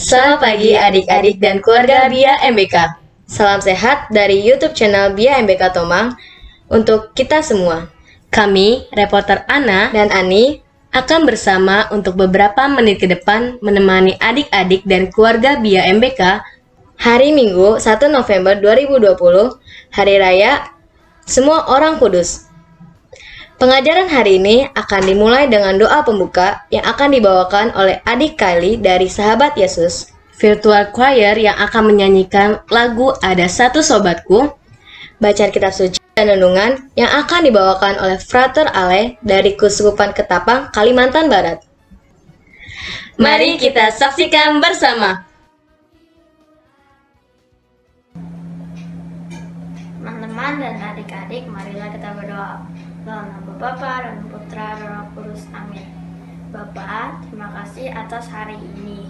Selamat pagi adik-adik dan keluarga Bia MBK. Salam sehat dari YouTube channel Bia MBK Tomang untuk kita semua. Kami, reporter Ana dan Ani, akan bersama untuk beberapa menit ke depan menemani adik-adik dan keluarga Bia MBK hari Minggu 1 November 2020, Hari Raya Semua Orang Kudus. Pengajaran hari ini akan dimulai dengan doa pembuka yang akan dibawakan oleh adik Kylie dari Sahabat Yesus, virtual choir yang akan menyanyikan lagu Ada Satu Sobatku, bacaan kitab suci dan renungan yang akan dibawakan oleh Frater Ale dari Keuskupan Ketapang, Kalimantan Barat. Mari kita saksikan bersama. Teman-teman dan adik-adik, marilah kita berdoa. Dalam nama Bapa dan Putra dan Roh Kudus. Amin. Bapa, terima kasih atas hari ini.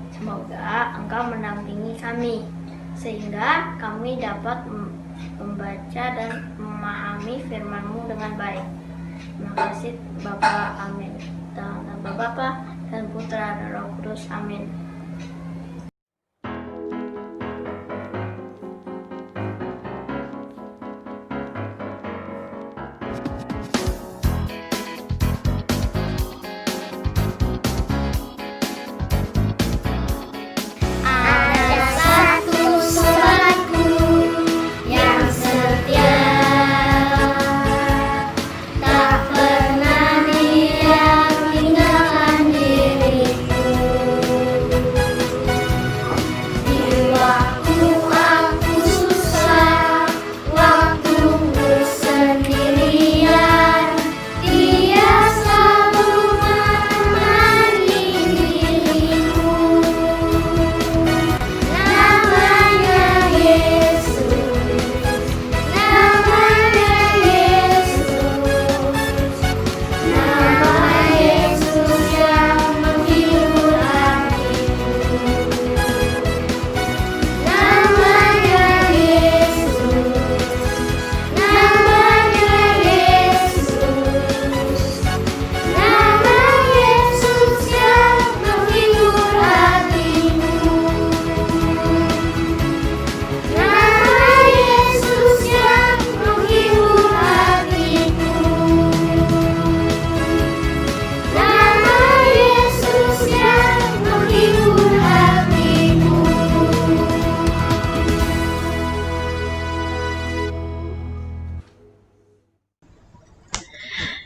Semoga Engkau mendampingi kami, sehingga kami dapat membaca dan memahami firman-Mu dengan baik. Terima kasih Bapa. Amin. Dalam nama Bapa dan Putra dan Roh Kudus. Amin.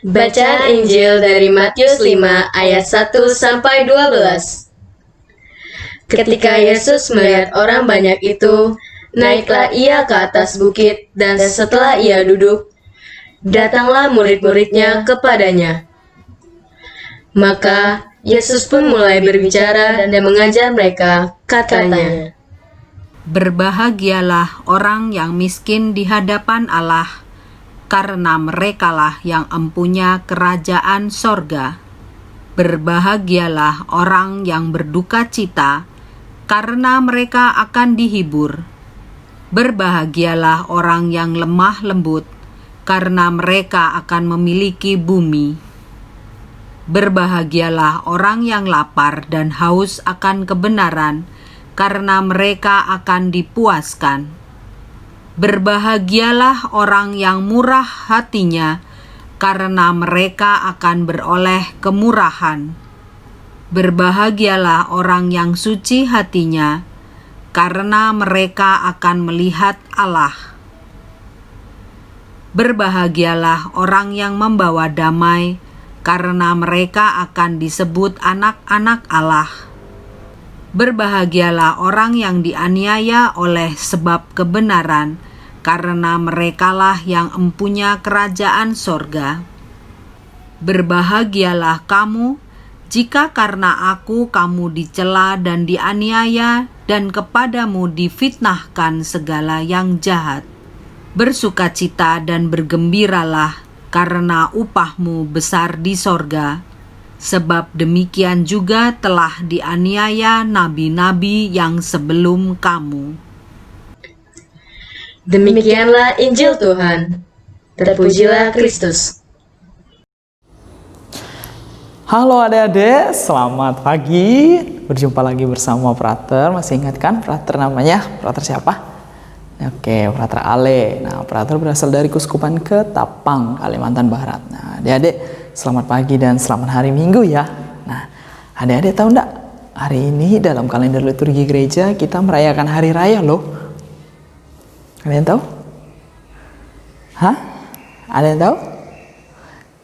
Bacaan Injil dari Matius 5 ayat 1 sampai 12. Ketika Yesus melihat orang banyak itu, naiklah ia ke atas bukit, dan setelah ia duduk, datanglah murid-muridnya kepadanya. Maka Yesus pun mulai berbicara dan mengajar mereka, katanya, "Berbahagialah orang yang miskin di hadapan Allah, karena merekalah yang empunya kerajaan sorga. Berbahagialah orang yang berduka cita, karena mereka akan dihibur. Berbahagialah orang yang lemah lembut, karena mereka akan memiliki bumi. Berbahagialah orang yang lapar dan haus akan kebenaran, karena mereka akan dipuaskan. Berbahagialah orang yang murah hatinya, karena mereka akan beroleh kemurahan. Berbahagialah orang yang suci hatinya, karena mereka akan melihat Allah. Berbahagialah orang yang membawa damai, karena mereka akan disebut anak-anak Allah. Berbahagialah orang yang dianiaya oleh sebab kebenaran, karena merekalah yang empunya kerajaan sorga. Berbahagialah kamu, jika karena aku kamu dicela dan dianiaya, dan kepadamu difitnahkan segala yang jahat. Bersukacita dan bergembiralah, karena upahmu besar di sorga. Sebab demikian juga telah dianiaya nabi-nabi yang sebelum kamu." Demikianlah Injil Tuhan. Terpujilah Kristus. Halo adik-adik, selamat pagi. Berjumpa lagi bersama Frater. Masih ingat kan Frater namanya? Frater siapa? Oke, Frater Ale. Nah, Frater berasal dari Kuskupan Ketapang, Kalimantan Barat. Nah, adik-adik, selamat pagi dan selamat hari Minggu ya. Nah, adik-adik tahu enggak? Hari ini dalam kalender liturgi gereja kita merayakan hari raya loh. Kalian tahu? Hah? Ada yang tahu?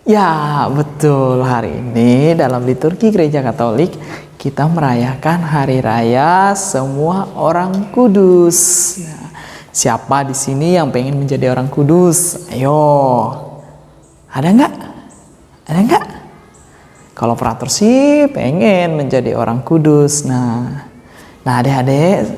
Ya, betul. Hari ini dalam liturgi Gereja Katolik kita merayakan hari raya semua orang kudus. Nah, siapa di sini yang pengen menjadi orang kudus? Ayo. Ada nggak? Ada nggak? Kalau Frater sih pengen menjadi orang kudus. Nah, adik-adik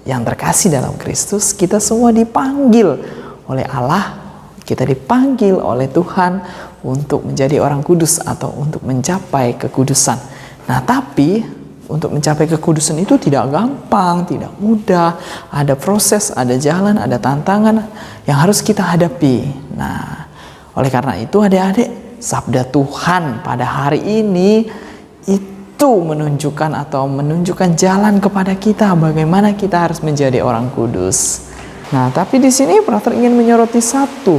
yang terkasih dalam Kristus, kita semua dipanggil oleh Allah, kita dipanggil oleh Tuhan untuk menjadi orang kudus atau untuk mencapai kekudusan. Nah, tapi untuk mencapai kekudusan itu tidak gampang, tidak mudah. Ada proses, ada jalan, ada tantangan yang harus kita hadapi. Nah, oleh karena itu adik-adik, sabda Tuhan pada hari ini itu menunjukkan jalan kepada kita bagaimana kita harus menjadi orang kudus. Nah, tapi di sini Frater ingin menyoroti satu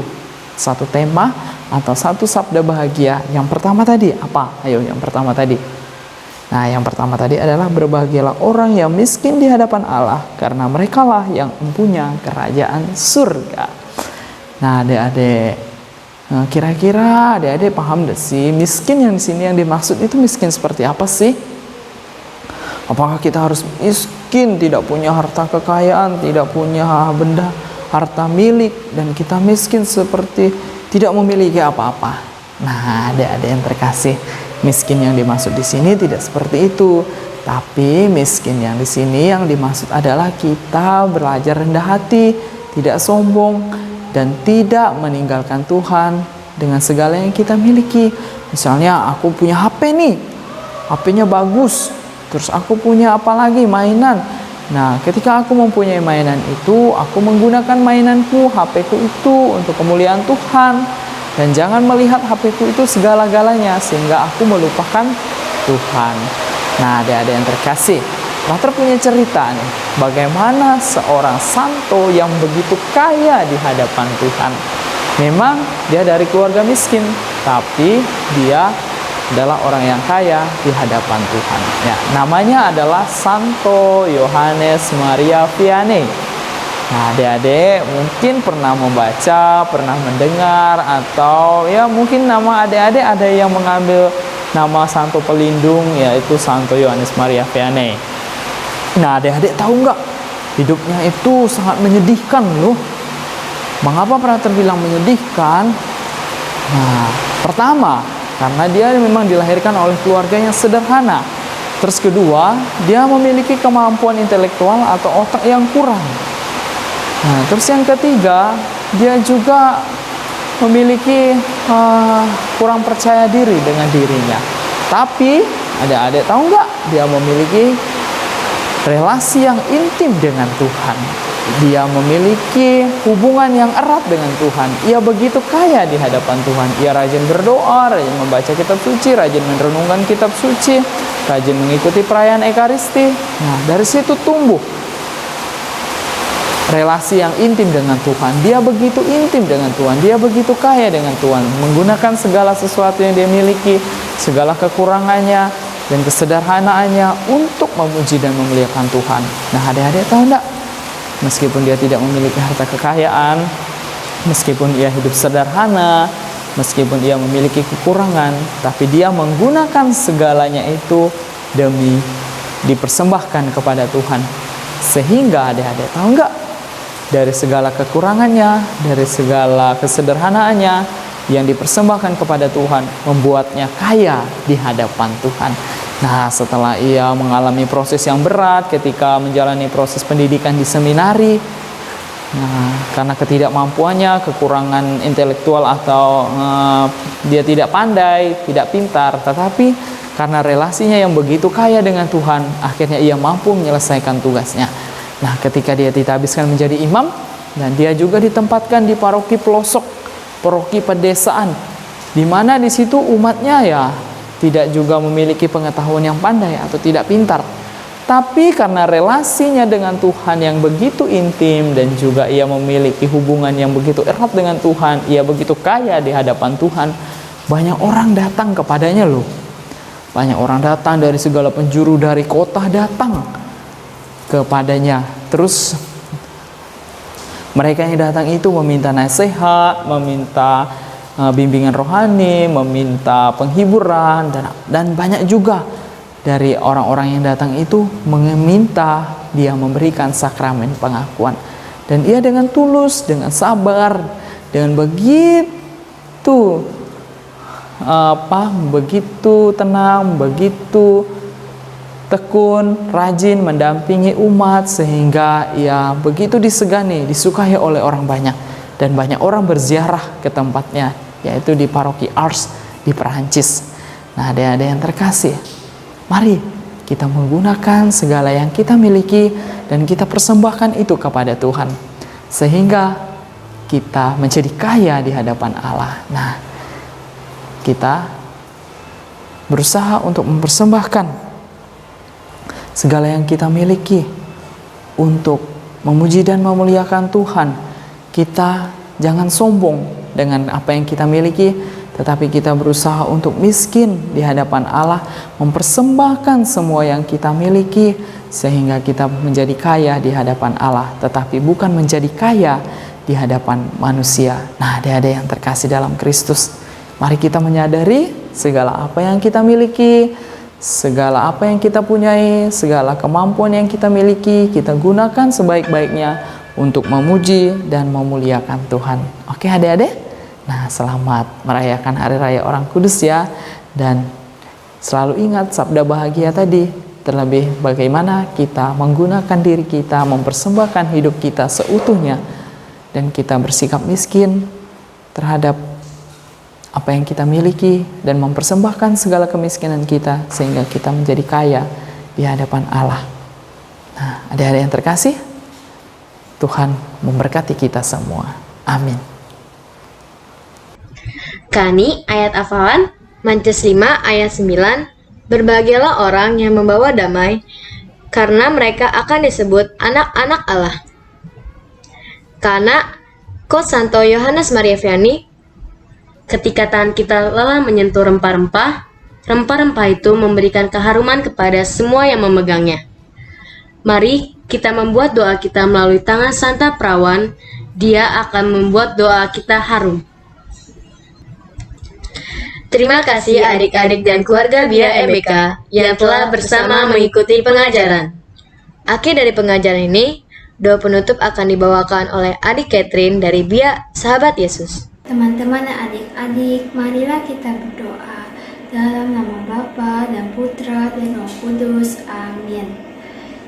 tema atau satu sabda bahagia. Yang pertama tadi apa? Ayo, yang pertama tadi. Nah, yang pertama tadi adalah berbahagialah orang yang miskin di hadapan Allah, karena merekalah yang mempunyai kerajaan surga. Nah, adik-adik, kira-kira adik-adik paham gak sih miskin yang di sini yang dimaksud itu miskin seperti apa sih? Apakah kita harus miskin, tidak punya harta kekayaan, tidak punya benda harta milik, dan kita miskin seperti tidak memiliki apa-apa? Nah, ada yang terkasih, miskin yang dimaksud di sini tidak seperti itu. Tapi miskin yang di sini yang dimaksud adalah kita belajar rendah hati, tidak sombong, dan tidak meninggalkan Tuhan dengan segala yang kita miliki. Misalnya aku punya HP nih, HP-nya bagus, terus aku punya apa lagi, mainan. Nah, ketika aku mempunyai mainan itu, aku menggunakan mainanku, HP-ku itu untuk kemuliaan Tuhan. Dan jangan melihat HP-ku itu segala-galanya sehingga aku melupakan Tuhan. Nah, ada yang terkasih, Frater punya cerita nih, bagaimana seorang santo yang begitu kaya di hadapan Tuhan. Memang dia dari keluarga miskin, tapi dia adalah orang yang kaya di hadapan Tuhan. Ya, namanya adalah Santo Yohanes Maria Vianney. Nah, adik-adik mungkin pernah membaca, pernah mendengar, atau ya mungkin nama adik-adik ada yang mengambil nama santo pelindung, yaitu Santo Yohanes Maria Vianney. Nah, adik-adik tahu nggak? Hidupnya itu sangat menyedihkan loh. Mengapa Frater bilang menyedihkan? Nah, pertama, karena dia memang dilahirkan oleh keluarga yang sederhana. Terus kedua, dia memiliki kemampuan intelektual atau otak yang kurang. Nah, terus yang ketiga, dia juga memiliki kurang percaya diri dengan dirinya. Tapi, adik-adik tahu nggak? Dia memiliki relasi yang intim dengan Tuhan. Dia memiliki hubungan yang erat dengan Tuhan. Ia begitu kaya di hadapan Tuhan. Ia rajin berdoa, rajin membaca kitab suci, rajin merenungkan kitab suci, rajin mengikuti perayaan Ekaristi. Nah, dari situ tumbuh relasi yang intim dengan Tuhan. Dia begitu intim dengan Tuhan. Dia begitu kaya dengan Tuhan. Menggunakan segala sesuatu yang dia miliki, segala kekurangannya dan kesederhanaannya untuk memuji dan memuliakan Tuhan. Nah, adik-adik tahu enggak? Meskipun dia tidak memiliki harta kekayaan, meskipun ia hidup sederhana, meskipun ia memiliki kekurangan, tapi dia menggunakan segalanya itu demi dipersembahkan kepada Tuhan. Sehingga adik-adik tahu nggak? Dari segala kekurangannya, dari segala kesederhanaannya yang dipersembahkan kepada Tuhan, membuatnya kaya di hadapan Tuhan. Nah, setelah ia mengalami proses yang berat ketika menjalani proses pendidikan di seminari, nah, karena ketidakmampuannya, kekurangan intelektual atau dia tidak pandai, tidak pintar, tetapi karena relasinya yang begitu kaya dengan Tuhan, akhirnya ia mampu menyelesaikan tugasnya. Nah, ketika dia ditabiskan menjadi imam, dan dia juga ditempatkan di paroki pelosok, paroki pedesaan, di mana di situ umatnya ya tidak juga memiliki pengetahuan yang pandai atau tidak pintar. Tapi karena relasinya dengan Tuhan yang begitu intim dan juga ia memiliki hubungan yang begitu erat dengan Tuhan, ia begitu kaya di hadapan Tuhan, banyak orang datang kepadanya loh. Banyak orang datang dari segala penjuru, dari kota datang kepadanya. Terus mereka yang datang itu meminta nasihat, meminta bimbingan rohani, meminta penghiburan, dan banyak juga dari orang-orang yang datang itu meminta dia memberikan sakramen pengakuan. Dan ia dengan tulus, dengan sabar, dengan begitu begitu tenang, begitu tekun, rajin mendampingi umat, sehingga ia begitu disegani, disukai oleh orang banyak. Dan banyak orang berziarah ke tempatnya, yaitu di paroki Ars di Perancis. Nah, adik-adik yang terkasih, mari kita menggunakan segala yang kita miliki dan kita persembahkan itu kepada Tuhan, sehingga kita menjadi kaya di hadapan Allah. Nah, kita berusaha untuk mempersembahkan segala yang kita miliki untuk memuji dan memuliakan Tuhan. Kita jangan sombong dengan apa yang kita miliki, tetapi kita berusaha untuk miskin di hadapan Allah, mempersembahkan semua yang kita miliki sehingga kita menjadi kaya di hadapan Allah, tetapi bukan menjadi kaya di hadapan manusia. Nah, adik-adik yang terkasih dalam Kristus, mari kita menyadari segala apa yang kita miliki, segala apa yang kita punyai, segala kemampuan yang kita miliki, kita gunakan sebaik-baiknya untuk memuji dan memuliakan Tuhan. Oke adik-adik? Nah, selamat merayakan Hari Raya Orang Kudus ya. Dan selalu ingat sabda bahagia tadi. Terlebih bagaimana kita menggunakan diri kita, mempersembahkan hidup kita seutuhnya. Dan kita bersikap miskin terhadap apa yang kita miliki dan mempersembahkan segala kemiskinan kita sehingga kita menjadi kaya di hadapan Allah. Nah, adik-adik yang terkasih, Tuhan memberkati kita semua. Amin. Kani ayat hafalan Matius 5 ayat 9, berbahagialah orang yang membawa damai, karena mereka akan disebut anak-anak Allah. Karena quote Santo Yohanes Maria Vianney, ketika tangan kita lelah menyentuh rempah-rempah, rempah-rempah itu memberikan keharuman kepada semua yang memegangnya. Mari kita membuat doa kita melalui tangan Santa Perawan, dia akan membuat doa kita harum. Terima kasih adik-adik dan keluarga BIA MBK yang telah bersama mengikuti pengajaran. Akhir dari pengajaran ini, doa penutup akan dibawakan oleh adik Catherine dari BIA Sahabat Yesus. Teman-teman dan adik-adik, marilah kita berdoa dalam nama Bapa dan Putra dan Roh Kudus. Amin.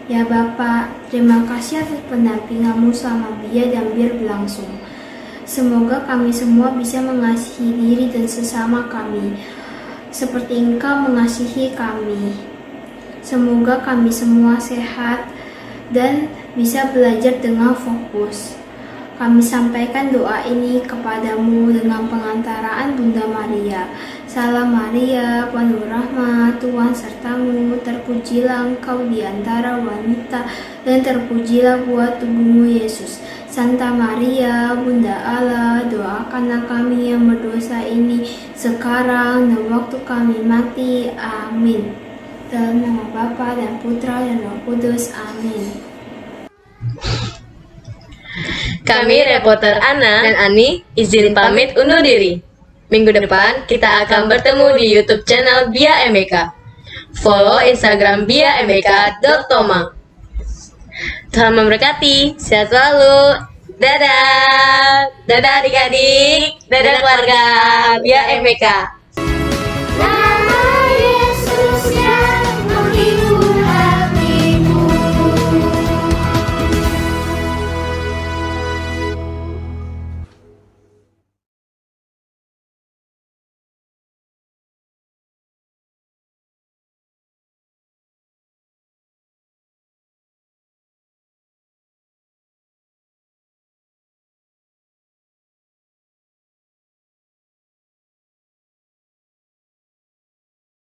Ya Bapa, terima kasih atas pendampingan-Mu selama BIA dan BIR berlangsung. Semoga kami semua bisa mengasihi diri dan sesama kami, seperti Engkau mengasihi kami. Semoga kami semua sehat dan bisa belajar dengan fokus. Kami sampaikan doa ini kepadamu dengan pengantaraan Bunda Maria. Salam Maria, penuh rahmat, Tuhan sertamu, terpujilah engkau di antara wanita, dan terpujilah buah tubuhmu Yesus. Santa Maria, Bunda Allah, doakanlah kami yang berdosa ini, sekarang dan waktu kami mati. Amin. Dalam nama Bapa dan Putra dan Roh Kudus. Amin. Kami reporter Ana dan Ani izin pamit undur diri. Minggu depan kita akan bertemu di YouTube channel BIA MBK. Follow Instagram biambk.tomang. Tuhan memberkati, sehat selalu. Dadah, dadah adik-adik, dadah keluarga BIA MBK. Nama Yesus ya.